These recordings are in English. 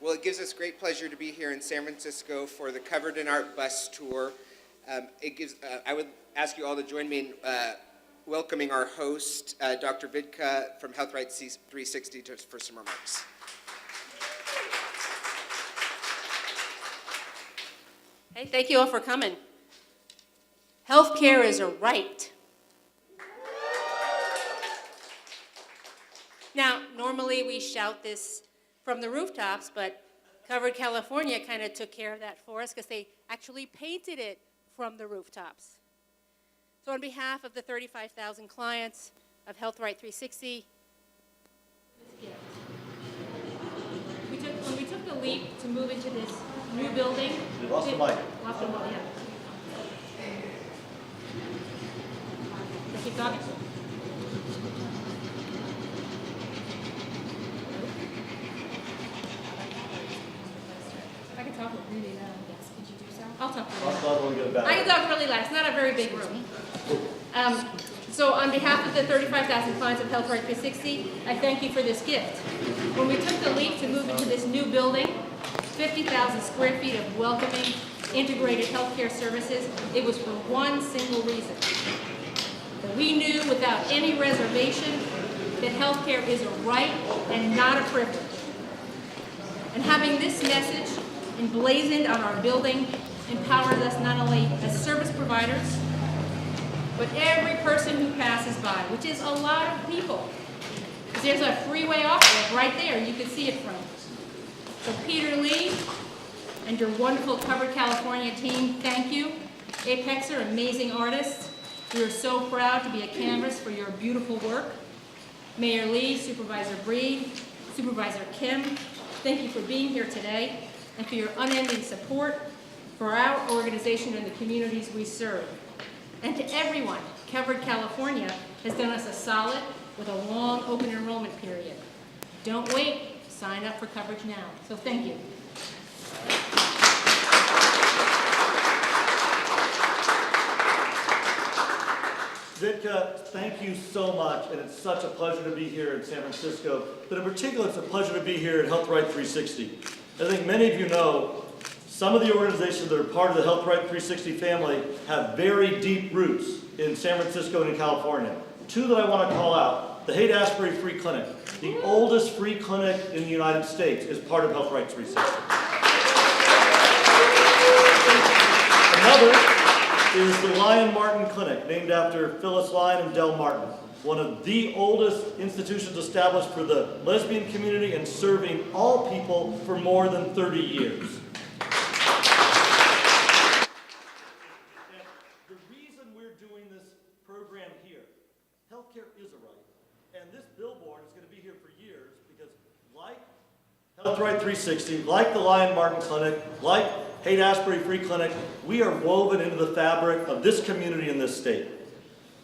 Well, it gives us great pleasure to be here in San Francisco for the Covered in Art bus tour. I would ask you all to join me in welcoming our host, Dr. Vidka from HealthRIGHT360 for some remarks. Hey, thank you all for coming. Healthcare is a right. Now, normally we shout this from the rooftops, but Covered California kind of took care of that for us because they actually painted it from the rooftops. So on behalf of the 35,000 clients of HealthRIGHT360, when we took the leap to move into this new building. You lost the mic. Lost the mic, yeah. Let's keep talking. I can talk really loud. Yes, could you do so? I'll talk really loud. I can talk really loud. It's not a very big room. So on behalf of the 35,000 clients of HealthRIGHT360, I thank you for this gift. When we took the leap to move into this new building, 50,000 square feet of welcoming, integrated healthcare services, it was for one single reason. That we knew without any reservation that healthcare is a right and not a privilege. And having this message emblazoned on our building empowers us not only as service providers, but every person who passes by, which is a lot of people. There's a freeway off-ramp right there, you can see it from. So Peter Lee and your wonderful Covered California team, thank you. APEXER, amazing artists. We are so proud to be a canvas for your beautiful work. Mayor Lee, Supervisor Bree, Supervisor Kim, thank you for being here today and for your unending support for our organization and the communities we serve. And to everyone, Covered California has done us a solid with a long open enrollment period. Don't wait, sign up for coverage now. So thank you. Vidka, thank you so much, and it's such a pleasure to be here in San Francisco, but in particular it's a pleasure to be here at HealthRIGHT360. I think many of you know some of the organizations that are part of the HealthRIGHT360 family have very deep roots in San Francisco and in California. Two that I want to call out: the Haight-Ashbury Free Clinic, the oldest free clinic in the United States, is part of HealthRIGHT360. Another is the Lyon Martin Clinic, named after Phyllis Lyon and Del Martin, one of the oldest institutions established for the lesbian community and serving all people for more than 30 years. Program here. Healthcare is a right, and this billboard is going to be here for years because, like HealthRIGHT360, like the Lyon Martin Clinic, like Haight-Ashbury Free Clinic, we are woven into the fabric of this community in this state.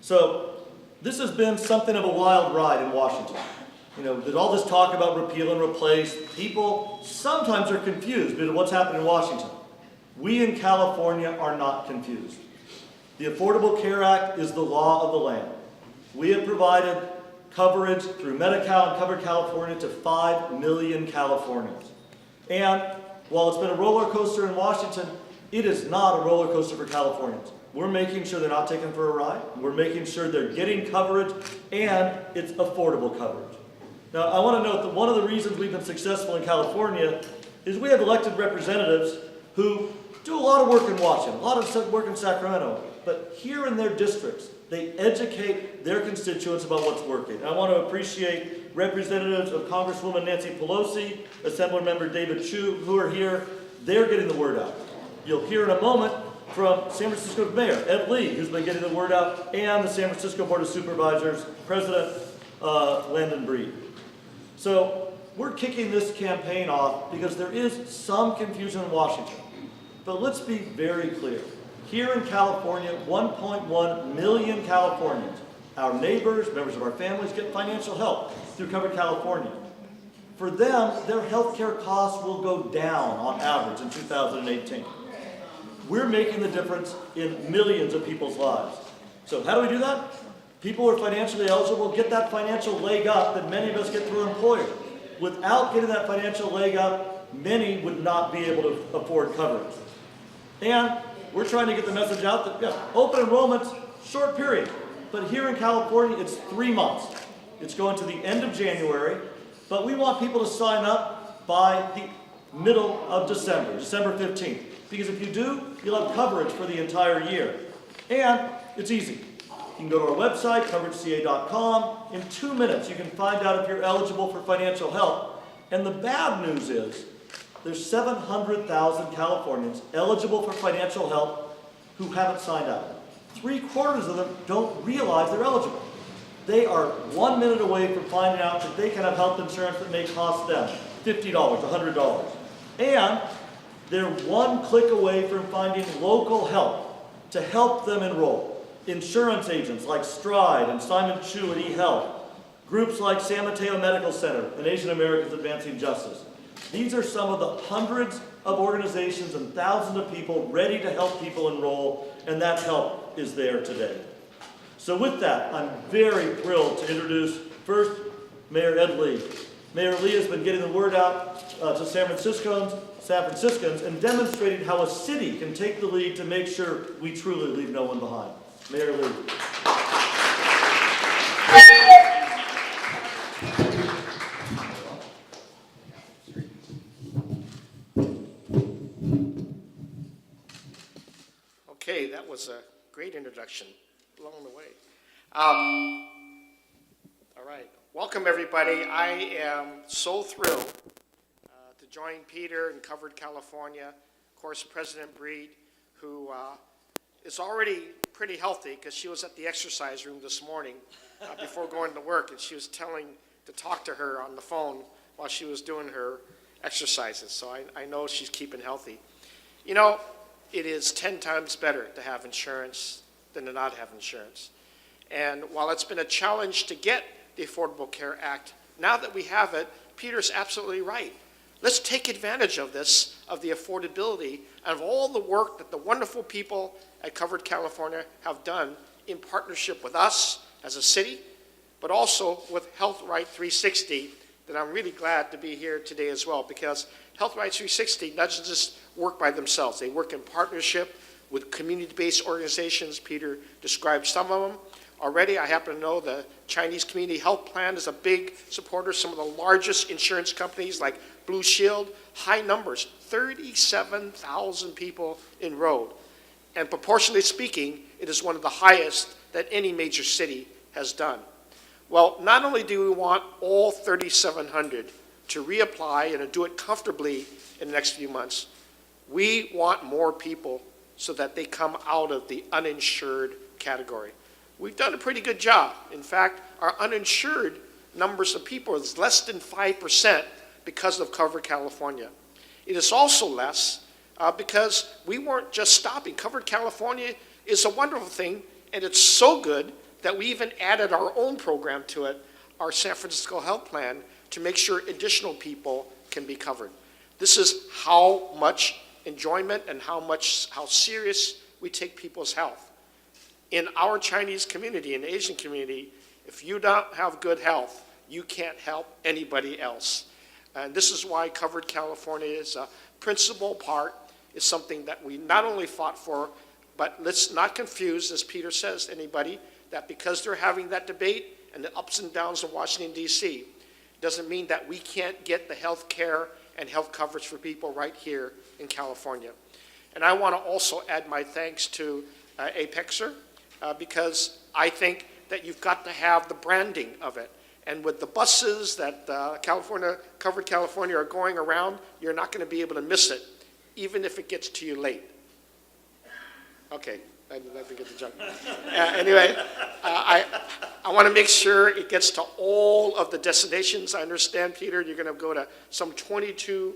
So this has been something of a wild ride in Washington. You know, there's all this talk about repeal and replace. People sometimes are confused because of what's happening in Washington. We in California are not confused. The Affordable Care Act is the law of the land. We have provided coverage through Medi-Cal and Covered California to 5 million Californians. And while it's been a roller coaster in Washington, it is not a roller coaster for Californians. We're making sure they're not taken for a ride. We're making sure they're getting coverage, and it's affordable coverage. Now, I want to note that one of the reasons we've been successful in California is we have elected representatives who do a lot of work in Washington, a lot of work in Sacramento, but here in their districts, they educate their constituents about what's working. And I want to appreciate representatives of Congresswoman Nancy Pelosi, Assemblymember David Chu, who are here. They're getting the word out. You'll hear in a moment from San Francisco Mayor Ed Lee, who's been getting the word out, and the San Francisco Board of Supervisors, President Landon Breed. So we're kicking this campaign off because there is some confusion in Washington. But let's be very clear. Here in California, 1.1 million Californians, our neighbors, members of our families, get financial help through Covered California. For them, their health care costs will go down on average in 2018. We're making the difference in millions of people's lives. So how do we do that? People who are financially eligible get that financial leg up that many of us get through an employer. Without getting that financial leg up, many would not be able to afford coverage. And we're trying to get the message out that, yeah, open enrollment's short period. But here in California, it's 3 months. It's going to the end of January, but we want people to sign up by the middle of December, December 15th. Because if you do, you'll have coverage for the entire year. And it's easy. You can go to our website, coverageca.com. In 2 minutes, you can find out if you're eligible for financial help. And the bad news is, there's 700,000 Californians eligible for financial help who haven't signed up. 3/4 of them don't realize they're eligible. They are 1 minute away from finding out that they can have health insurance that may cost them $50, $100. And they're 1 click away from finding local help to help them enroll. Insurance agents like Stride and Simon Chu at eHealth, groups like San Mateo Medical Center and Asian Americans Advancing Justice. These are some of the hundreds of organizations and thousands of people ready to help people enroll, and that help is there today. So with that, I'm very thrilled to introduce first Mayor Ed Lee. Mayor Lee has been getting the word out to San Franciscans and demonstrating how a city can take the lead to make sure we truly leave no one behind. Mayor Lee. Okay, that was a great introduction, blown away. All right, welcome everybody. I am so thrilled to join Peter in Covered California, of course President Breed, who is already pretty healthy because she was at the exercise room this morning before going to work, and she was telling to talk to her on the phone while she was doing her exercises, so I know she's keeping healthy. You know, it is 10 times better to have insurance than to not have insurance. And while it's been a challenge to get the Affordable Care Act, now that we have it, Peter's absolutely right. Let's take advantage of this, of the affordability, and of all the work that the wonderful people at Covered California have done in partnership with us as a city, but also with HealthRIGHT360, that I'm really glad to be here today as well, because HealthRIGHT360 doesn't just work by themselves. They work in partnership with community-based organizations. Peter described some of them. Already, I happen to know the Chinese Community Health Plan is a big supporter. Some of the largest insurance companies like Blue Shield, high numbers, 37,000 people enrolled. And proportionally speaking, it is one of the highest that any major city has done. Well, not only do we want all 3,700 to reapply and to do it comfortably in the next few months, we want more people so that they come out of the uninsured category. We've done a pretty good job. In fact, our uninsured numbers of people is less than 5% because of Covered California. It is also less because we weren't just stopping. Covered California is a wonderful thing, and it's so good that we even added our own program to it, our San Francisco Health Plan, to make sure additional people can be covered. This is how much enjoyment and how serious we take people's health. In our Chinese community, in the Asian community, if you don't have good health, you can't help anybody else. And this is why Covered California is a principal part, is something that we not only fought for, but let's not confuse, as Peter says, anybody, that because they're having that debate and the ups and downs in Washington, D.C., doesn't mean that we can't get the health care and health coverage for people right here in California. And I want to also add my thanks to APEXER, because I think that you've got to have the branding of it. And with the buses that Covered California are going around, you're not going to be able to miss it, even if it gets to you late. Okay, I didn't get the joke. Anyway, I want to make sure it gets to all of the destinations. I understand, Peter, you're going to go to some 22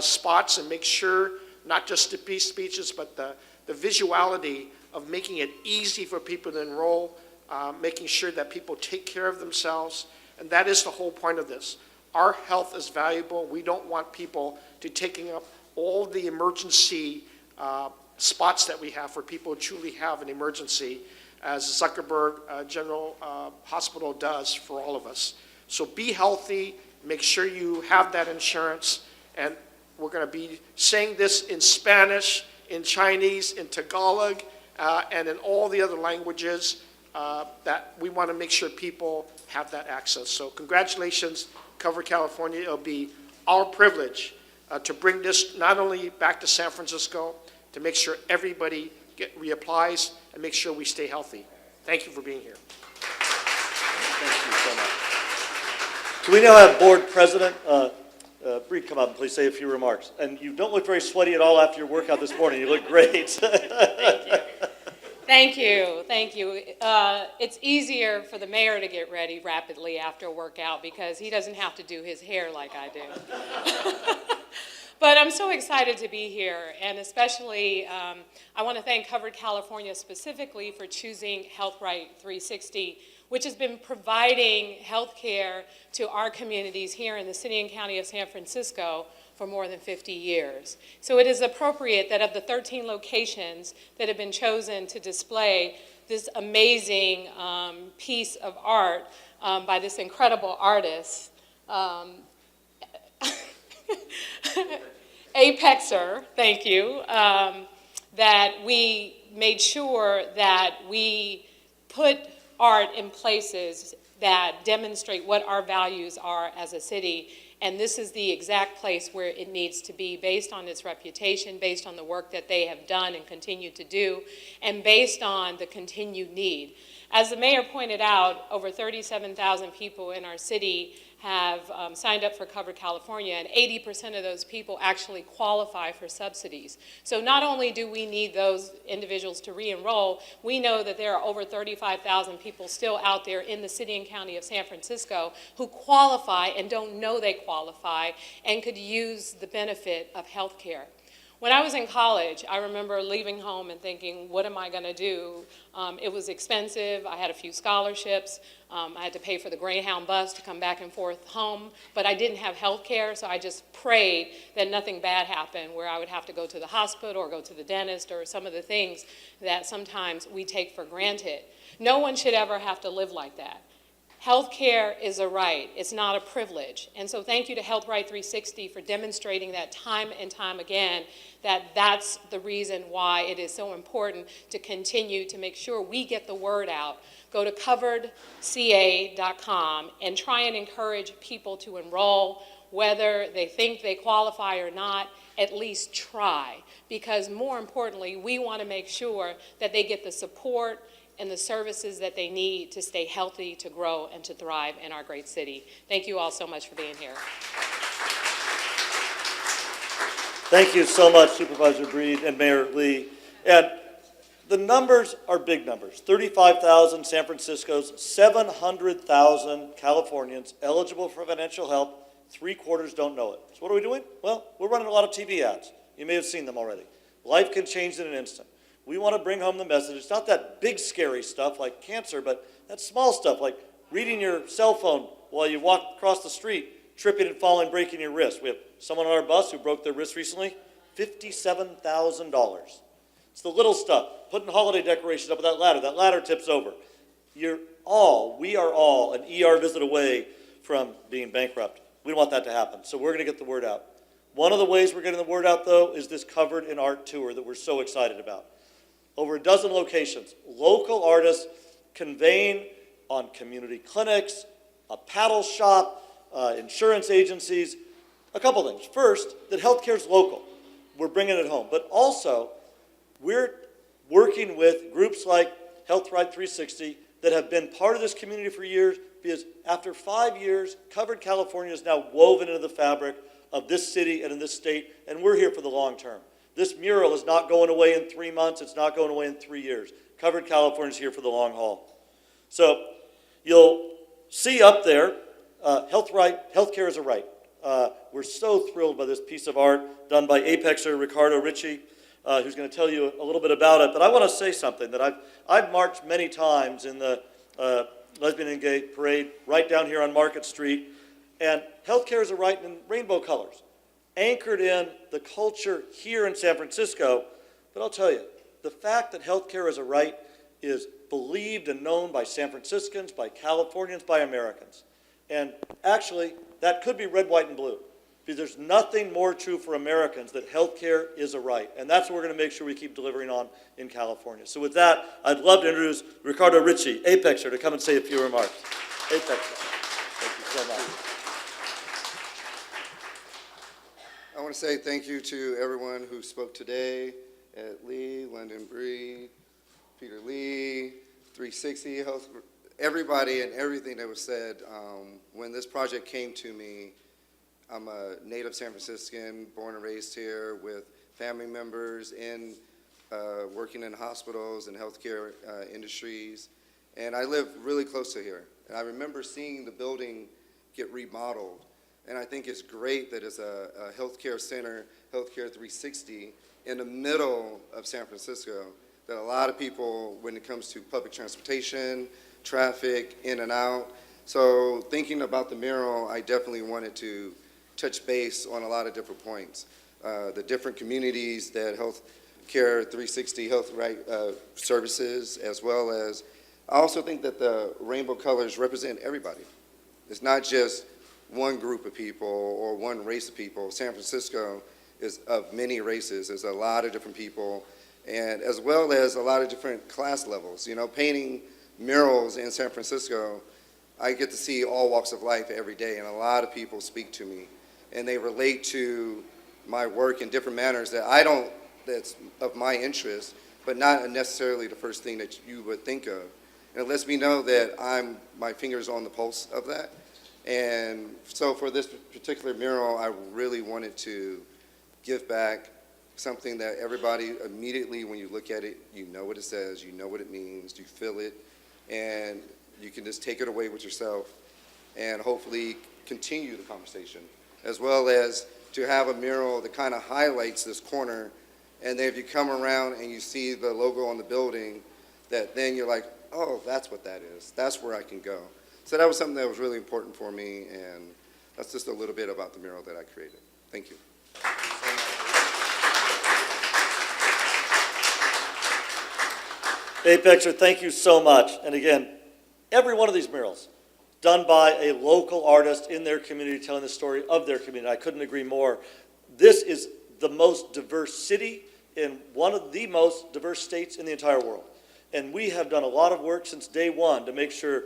spots and make sure, not just the peace speeches, but the visuality of making it easy for people to enroll, making sure that people take care of themselves. And that is the whole point of this. Our health is valuable. We don't want people to taking up all the emergency spots that we have for people who truly have an emergency, as Zuckerberg General Hospital does for all of us. So be healthy, make sure you have that insurance, and We're going to be saying this in Spanish, in Chinese, in Tagalog, and in all the other languages that we want to make sure people have that access. So congratulations, Covered California. It'll be our privilege to bring this not only back to San Francisco, to make sure everybody reapplies and make sure we stay healthy. Thank you for being here. Thank you so much. So we now have board president. Bree, come up and please say a few remarks. And you don't look very sweaty at all after your workout this morning. You look great. Thank you. Thank you. It's easier for the mayor to get ready rapidly after a workout because he doesn't have to do his hair like I do. But I'm so excited to be here, and especially I want to thank Covered California specifically for choosing HealthRIGHT360, which has been providing health care to our communities here in the city and county of San Francisco for more than 50 years. So it is appropriate that of the 13 locations that have been chosen to display this amazing piece of art by this incredible artist, APEXER, thank you, that we made sure that we put art in places that demonstrate what our values are as a city. And this is the exact place where it needs to be based on its reputation, based on the work that they have done and continue to do, and based on the continued need. As the mayor pointed out, over 37,000 people in our city have signed up for Covered California, and 80% of those people actually qualify for subsidies. So not only do we need those individuals to re-enroll, we know that there are over 35,000 people still out there in the city and county of San Francisco who qualify and don't know they qualify and could use the benefit of health care. When I was in college, I remember leaving home and thinking, what am I going to do? It was expensive. I had a few scholarships. I had to pay for the Greyhound bus to come back and forth home, but I didn't have health care, so I just prayed that nothing bad happened where I would have to go to the hospital or go to the dentist or some of the things that sometimes we take for granted. No one should ever have to live like that. Healthcare is a right. It's not a privilege. And so thank you to HealthRIGHT360 for demonstrating that time and time again that that's the reason why it is so important to continue to make sure we get the word out. Go to coveredca.com and try and encourage people to enroll, whether they think they qualify or not, at least try. Because more importantly, we want to make sure that they get the support and the services that they need to stay healthy, to grow, and to thrive in our great city. Thank you all so much for being here. Thank you so much, Supervisor Breed and Mayor Lee. And the numbers are big numbers. 35,000 San Francisco's, 700,000 Californians eligible for financial help. 3/4 don't know it. So what are we doing? Well, we're running a lot of TV ads. You may have seen them already. Life can change in an instant. We want to bring home the message. It's not that big, scary stuff like cancer, but that small stuff like reading your cell phone while you walk across the street, tripping and falling, breaking your wrist. We have someone on our bus who broke their wrist recently, $57,000. It's the little stuff, putting holiday decorations up with that ladder tips over. We are all an ER visit away from being bankrupt. We don't want that to happen, so we're going to get the word out. One of the ways we're getting the word out, though, is this Covered in Art tour that we're so excited about. Over a dozen locations, local artists conveying on community clinics, a paddle shop, insurance agencies, a couple things. First, that healthcare is local. We're bringing it home. But also, we're working with groups like HealthRIGHT360 that have been part of this community for years, because after 5 years, Covered California is now woven into the fabric of this city and in this state, and we're here for the long term. This mural is not going away in 3 months. It's not going away in 3 years. Covered California is here for the long haul. So you'll see up there, healthcare is a right. We're so thrilled by this piece of art done by APEXER Ricardo Ricci, who's going to tell you a little bit about it. But I want to say something that I've marched many times in the Lesbian and Gay Parade right down here on Market Street. And healthcare is a right in rainbow colors, anchored in the culture here in San Francisco. But I'll tell you, the fact that healthcare is a right is believed and known by San Franciscans, by Californians, by Americans. And actually, that could be red, white, and blue. Because there's nothing more true for Americans that healthcare is a right. And that's what we're going to make sure we keep delivering on in California. So with that, I'd love to introduce Ricardo Ricci, APEXER, to come and say a few remarks. APEXER. Thank you so much. I want to say thank you to everyone who spoke today, Ed Lee, London Breed, Peter Lee, 360 Health, everybody and everything that was said. When this project came to me, I'm a native San Franciscan, born and raised here with family members working in hospitals and healthcare industries, and I live really close to here. And I remember seeing the building get remodeled, and I think it's great that it's a healthcare center, Healthcare 360, in the middle of San Francisco, that a lot of people, when it comes to public transportation, traffic, in and out. So thinking about the mural, I definitely wanted to touch base on a lot of different points. The different communities that Healthcare 360 HealthRIGHT services, as well as, I also think that the rainbow colors represent everybody. It's not just one group of people or one race of people. San Francisco is of many races. There's a lot of different people, and as well as a lot of different class levels. You know, painting murals in San Francisco, I get to see all walks of life every day, and a lot of people speak to me, and they relate to my work in different manners that's of my interest, but not necessarily the first thing that you would think of. And it lets me know that my finger's on the pulse of that. And so for this particular mural, I really wanted to give back something that everybody immediately, when you look at it, you know what it says, you know what it means, you feel it, and you can just take it away with yourself and hopefully continue the conversation, as well as to have a mural that kind of highlights this corner, and then if you come around and you see the logo on the building, that then you're like, oh, that's what that is. That's where I can go. So that was something that was really important for me, and that's just a little bit about the mural that I created. Thank you. APEXER, thank you so much. And again, every one of these murals done by a local artist in their community telling the story of their community. I couldn't agree more. This is the most diverse city in one of the most diverse states in the entire world. And we have done a lot of work since day one to make sure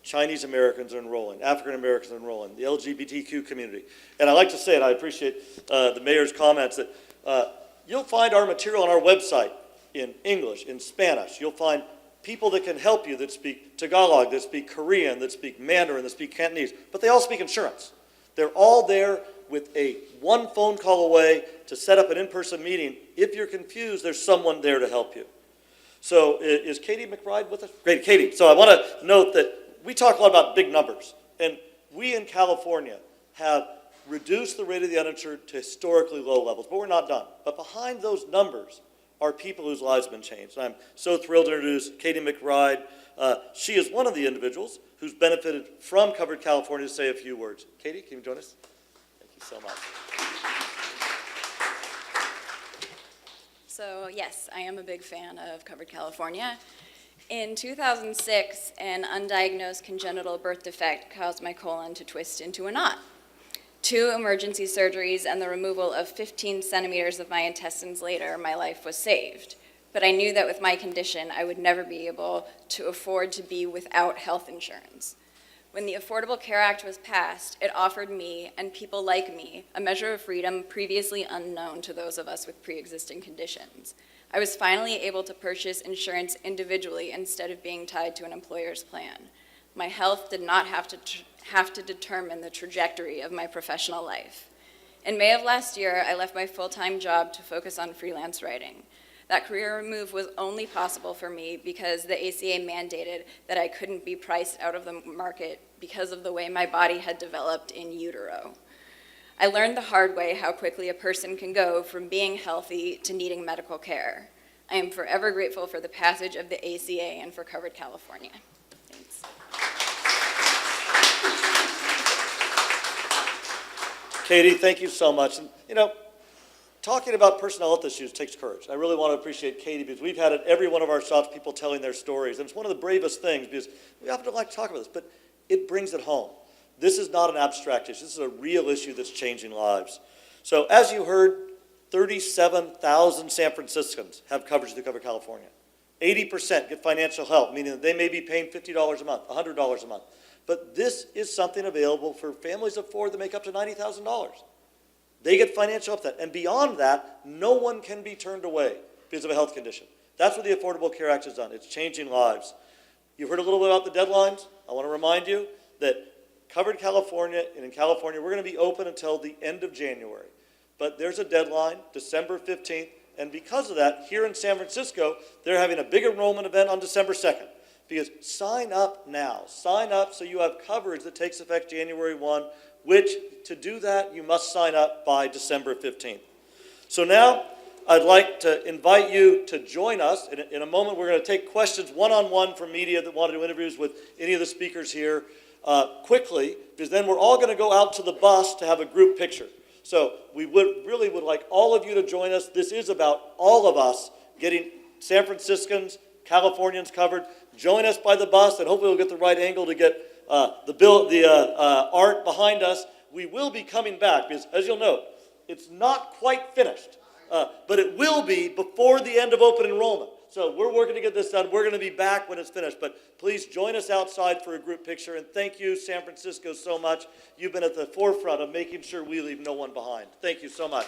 Chinese Americans are enrolling, African Americans are enrolling, the LGBTQ community. And I like to say, and I appreciate the mayor's comments, that you'll find our material on our website in English, in Spanish. You'll find people that can help you that speak Tagalog, that speak Korean, that speak Mandarin, that speak Cantonese, but they all speak insurance. They're all there with one phone call away to set up an in-person meeting. If you're confused, there's someone there to help you. So is Katie McBride with us? Great, Katie. So I want to note that we talk a lot about big numbers, and we in California have reduced the rate of the uninsured to historically low levels, but we're not done. But behind those numbers are people whose lives have been changed. And I'm so thrilled to introduce Katie McBride. She is one of the individuals who's benefited from Covered California to say a few words. Katie, can you join us? Thank you so much. So yes, I am a big fan of Covered California. In 2006, an undiagnosed congenital birth defect caused my colon to twist into a knot. 2 emergency surgeries and the removal of 15 centimeters of my intestines later, my life was saved. But I knew that with my condition, I would never be able to afford to be without health insurance. When the Affordable Care Act was passed, it offered me, and people like me, a measure of freedom previously unknown to those of us with pre-existing conditions. I was finally able to purchase insurance individually instead of being tied to an employer's plan. My health did not have to determine the trajectory of my professional life. In May of last year, I left my full-time job to focus on freelance writing. That career move was only possible for me because the ACA mandated that I couldn't be priced out of the market because of the way my body had developed in utero. I learned the hard way how quickly a person can go from being healthy to needing medical care. I am forever grateful for the passage of the ACA and for Covered California. Thanks. Katie, thank you so much. And, you know, talking about personal health issues takes courage. I really want to appreciate Katie because we've had at every one of our shops people telling their stories. And it's one of the bravest things because we often don't like to talk about this, but it brings it home. This is not an abstract issue. This is a real issue that's changing lives. So as you heard, 37,000 San Franciscans have coverage through Covered California. 80% get financial help, meaning that they may be paying $50 a month, $100 a month. But this is something available for families of four that make up to $90,000. They get financial help. And beyond that, no one can be turned away because of a health condition. That's what the Affordable Care Act has done. It's changing lives. You've heard a little bit about the deadlines. I want to remind you that Covered California, and in California, we're going to be open until the end of January. But there's a deadline, December 15th, and because of that, here in San Francisco, they're having a big enrollment event on December 2nd. Because sign up now. Sign up so you have coverage that takes effect January 1, which, to do that, you must sign up by December 15th. So now, I'd like to invite you to join us. In a moment, we're going to take questions one-on-one from media that want to do interviews with any of the speakers here quickly, because then we're all going to go out to the bus to have a group picture. So we really would like all of you to join us. This is about all of us getting San Franciscans, Californians covered. Join us by the bus, and hopefully we'll get the right angle to get the art behind us. We will be coming back, because as you'll note, it's not quite finished, but it will be before the end of open enrollment. So we're working to get this done. We're going to be back when it's finished, but please join us outside for a group picture, and thank you, San Francisco, so much. You've been at the forefront of making sure we leave no one behind. Thank you so much.